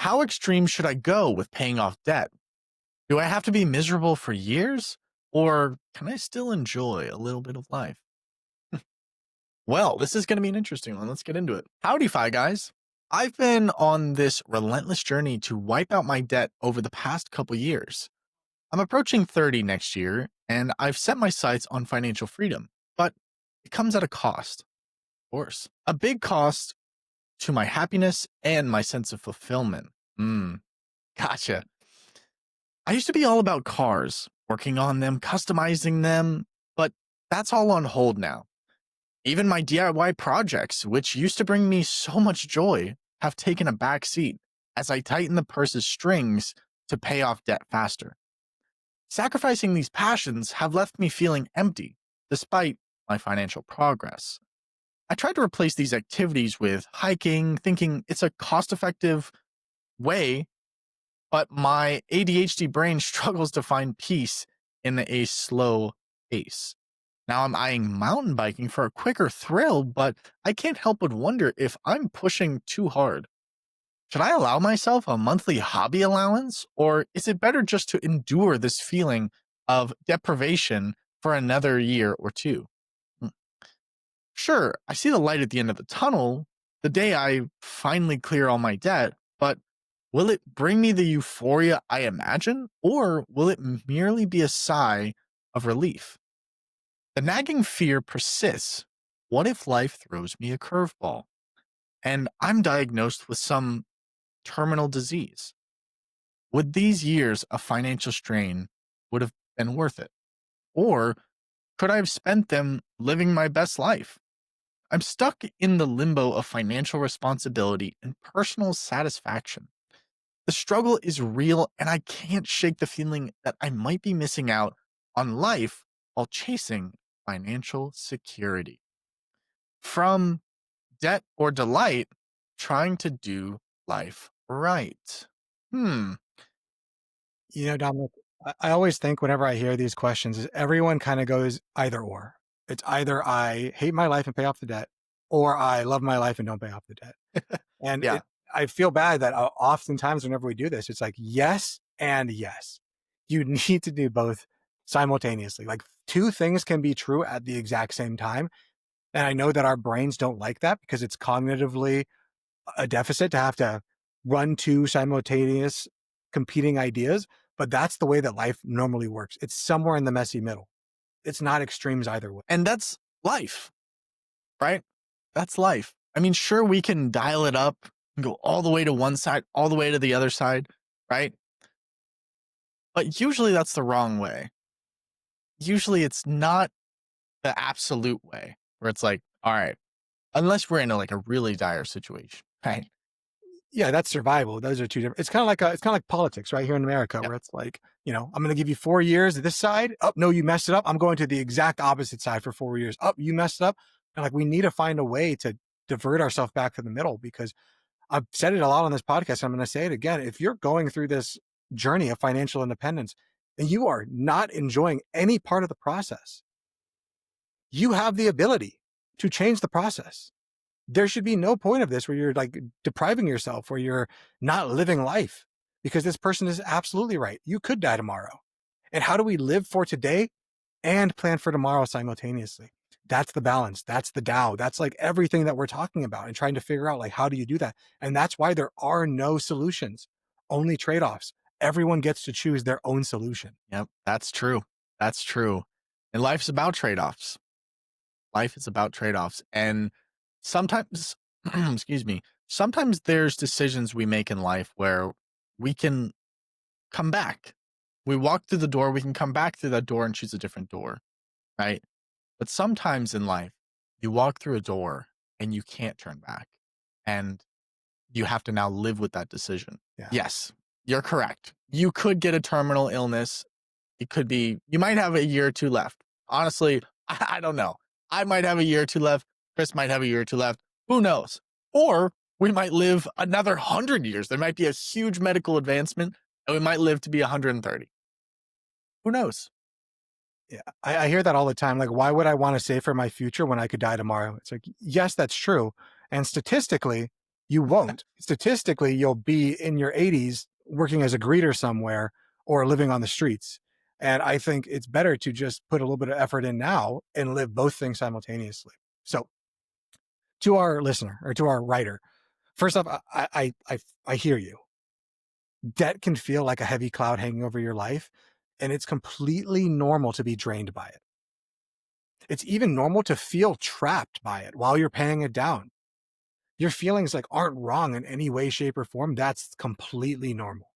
How extreme should I go with paying off debt? Do I have to be miserable for years? Or can I still enjoy a little bit of life? Well, this is going to be an interesting one. Let's get into it. Howdy, Fi guys. I've been on this relentless journey to wipe out my debt over the past couple years. I'm approaching 30 next year, and I've set my sights on financial freedom, but it comes at a cost, of course. A big cost to my happiness and my sense of fulfillment. Gotcha. I used to be all about cars, working on them, customizing them, but that's all on hold now. Even my DIY projects, which used to bring me so much joy, have taken a back seat as I tighten the purse's strings to pay off debt faster. Sacrificing these passions have left me feeling empty, despite my financial progress. I tried to replace these activities with hiking, thinking it's a cost effective way, but my ADHD brain struggles to find peace in a slow pace. Now I'm eyeing mountain biking for a quicker thrill, but I can't help but wonder if I'm pushing too hard. Should I allow myself a monthly hobby allowance, or is it better just to endure this feeling of deprivation for another year or two? Hmm. Sure, I see the light at the end of the tunnel the day I finally clear all my debt, but will it bring me the euphoria I imagine, or will it merely be a sigh of relief? The nagging fear persists. What if life throws me a curveball and I'm diagnosed with some terminal disease? Would these years of financial strain would have been worth it? Or could I have spent them living my best life? I'm stuck in the limbo of financial responsibility and personal satisfaction. The struggle is real, and I can't shake the feeling that I might be missing out on life while chasing financial security. From debt or delight, trying to do life right. Hmm. Dominic, I always think whenever I hear these questions is everyone kind of goes either or. It's either I hate my life and pay off the debt, or I love my life and don't pay off the debt. And Yeah. I feel bad that oftentimes whenever we do this, it's like yes and yes. You need to do both simultaneously. Like two things can be true at the exact same time. And I know that our brains don't like that because it's cognitively a deficit to have to run two simultaneous competing ideas, but that's the way that life normally works. It's somewhere in the messy middle. It's not extremes either way. And that's life, right? That's life. I mean, sure, we can dial it up and go all the way to one side, all the way to the other side, right? But usually that's the wrong way. Usually it's not the absolute way where it's like, all right, unless we're in a really dire situation, right? Yeah, that's survival. Those are two different. It's kind of like politics right here in America, Yep. where it's like, I'm going to give you 4 years at this side. Oh, no, you messed it up. I'm going to the exact opposite side for 4 years. Oh, you messed it up. And like, we need to find a way to divert ourselves back to the middle because I've said it a lot on this podcast. I'm going to say it again. If you're going through this journey of financial independence and you are not enjoying any part of the process, you have the ability to change the process. There should be no point of this where you're like depriving yourself, where you're not living life, because this person is absolutely right. You could die tomorrow. And how do we live for today and plan for tomorrow simultaneously? That's the balance. That's the Tao. That's like everything that we're talking about and trying to figure out, like, how do you do that? And that's why there are no solutions, only trade-offs. Everyone gets to choose their own solution. Yep. That's true. That's true. And life's about trade offs. Life is about trade offs. And sometimes, excuse me, sometimes there's decisions we make in life where we can come back. We walk through the door, we can come back through that door and choose a different door, right? But sometimes in life, you walk through a door and you can't turn back. And you have to now live with that decision. Yeah. Yes, you're correct. You could get a terminal illness. It could be, you might have a year or two left. Honestly, I don't know. I might have a year or two left. Chris might have a year or two left. Who knows? Or we might live another 100 years. There might be a huge medical advancement and we might live to be 130. Who knows? Yeah, I hear that all the time. Like, why would I want to save for my future when I could die tomorrow? It's like, yes, that's true. And statistically, You won't. Statistically, you'll be in your 80s working as a greeter somewhere or living on the streets. And I think it's better to just put a little bit of effort in now and live both things simultaneously. So, to our listener or to our writer, first off, I hear you. Debt can feel like a heavy cloud hanging over your life, and it's completely normal to be drained by it. It's even normal to feel trapped by it while you're paying it down. Your feelings like aren't wrong in any way, shape, or form. That's completely normal.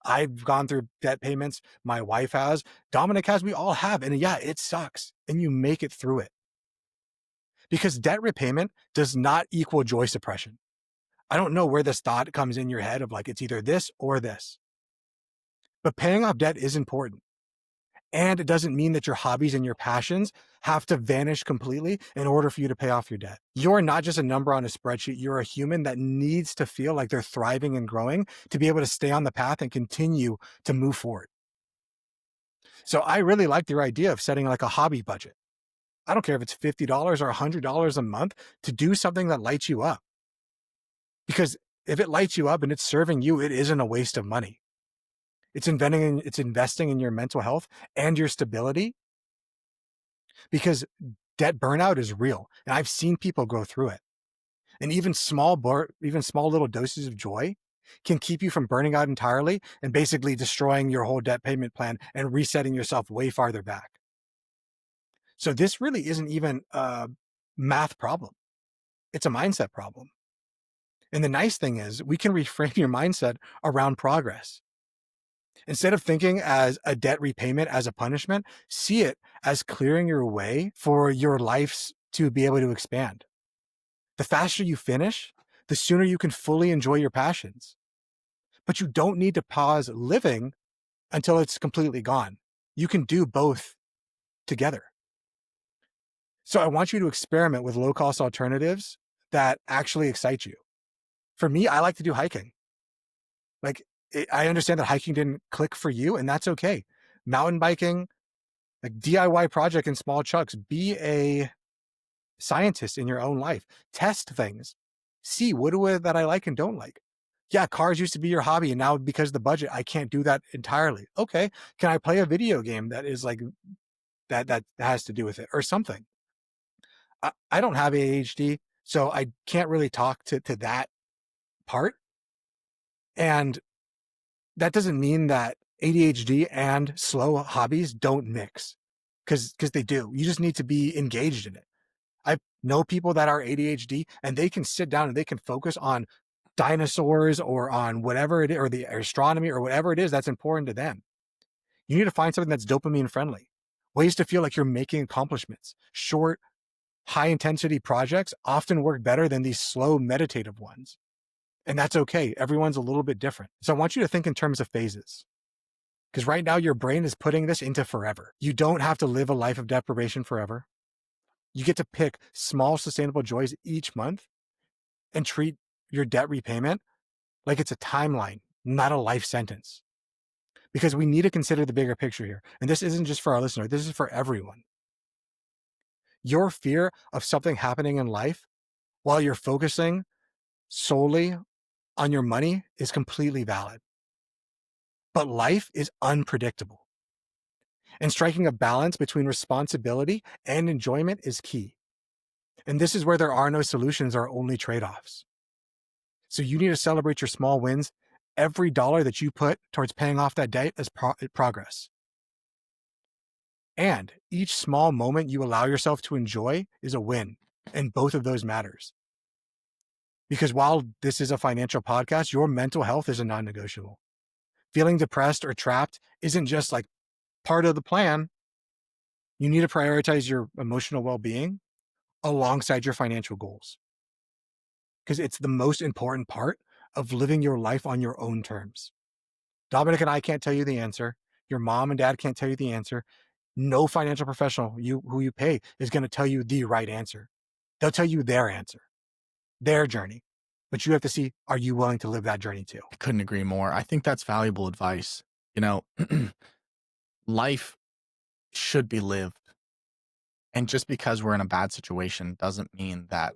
I've gone through debt payments. My wife has. Dominic has. We all have. And yeah, it sucks. And you make it through it. Because debt repayment does not equal joy suppression. I don't know where this thought comes in your head of like it's either this or this. But paying off debt is important. And it doesn't mean that your hobbies and your passions have to vanish completely in order for you to pay off your debt. You're not just a number on a spreadsheet. You're a human that needs to feel like they're thriving and growing to be able to stay on the path and continue to move forward. So I really like your idea of setting like a hobby budget. I don't care if it's $50 or $100 a month to do something that lights you up. Because if it lights you up and it's serving you, it isn't a waste of money. It's investing in your mental health and your stability, because debt burnout is real. And I've seen people go through it. And even small little doses of joy can keep you from burning out entirely and basically destroying your whole debt payment plan and resetting yourself way farther back. So this really isn't even a math problem. It's a mindset problem. And the nice thing is we can reframe your mindset around progress. Instead of thinking as a debt repayment as a punishment, see it as clearing your way for your lives to be able to expand. The faster you finish, the sooner you can fully enjoy your passions. But you don't need to pause living until it's completely gone. You can do both together. So I want you to experiment with low-cost alternatives that actually excite you. For me, I like to do hiking. Like, I understand that hiking didn't click for you, and that's okay. Mountain biking, like DIY project in small chunks. Be a scientist in your own life. Test things. See what that I like and don't like. Yeah, cars used to be your hobby, and now because of the budget, I can't do that entirely. Okay, can I play a video game that is like that has to do with it or something? I don't have ADHD, so I can't really talk to that part. And that doesn't mean that ADHD and slow hobbies don't mix, because they do. You just need to be engaged in it. I know people that are ADHD and they can sit down and they can focus on dinosaurs or on whatever it is, or the astronomy or whatever it is that's important to them. You need to find something that's dopamine friendly, ways to feel like you're making accomplishments. Short, high intensity projects often work better than these slow meditative ones. And that's okay. Everyone's a little bit different. So I want you to think in terms of phases. Because right now your brain is putting this into forever. You don't have to live a life of deprivation forever. You get to pick small, sustainable joys each month and treat your debt repayment like it's a timeline, not a life sentence. Because we need to consider the bigger picture here. And this isn't just for our listener, this is for everyone. Your fear of something happening in life while you're focusing solely on your money is completely valid. But life is unpredictable. And striking a balance between responsibility and enjoyment is key. And this is where there are no solutions or only trade-offs. So you need to celebrate your small wins. Every dollar that you put towards paying off that debt is progress. And each small moment you allow yourself to enjoy is a win. And both of those matters. Because while this is a financial podcast, your mental health is a non-negotiable. Feeling depressed or trapped isn't just like part of the plan. You need to prioritize your emotional well-being alongside your financial goals, because it's the most important part of living your life on your own terms. Dominic and I can't tell you the answer. Your mom and dad can't tell you the answer. No financial professional who you pay is going to tell you the right answer. They'll tell you their answer, their journey. But you have to see, are you willing to live that journey too? I couldn't agree more. I think that's valuable advice. You know, life should be lived. And just because we're in a bad situation doesn't mean that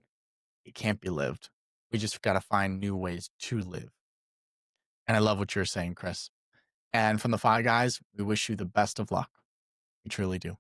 it can't be lived. We just got to find new ways to live. And I love what you're saying, Chris. And from the Five Guys, we wish you the best of luck. We truly do.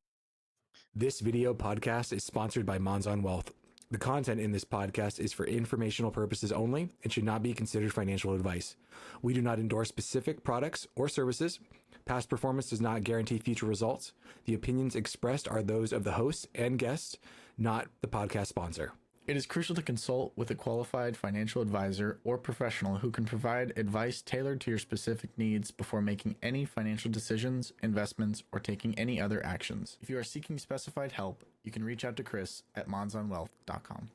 This video podcast is sponsored by Monzon Wealth. The content in this podcast is for informational purposes only and should not be considered financial advice. We do not endorse specific products or services. Past performance does not guarantee future results. The opinions expressed are those of the host and guests, not the podcast sponsor. It is crucial to consult with a qualified financial advisor or professional who can provide advice tailored to your specific needs before making any financial decisions, investments, or taking any other actions. If you are seeking specified help, you can reach out to Chris at monzonwealth.com.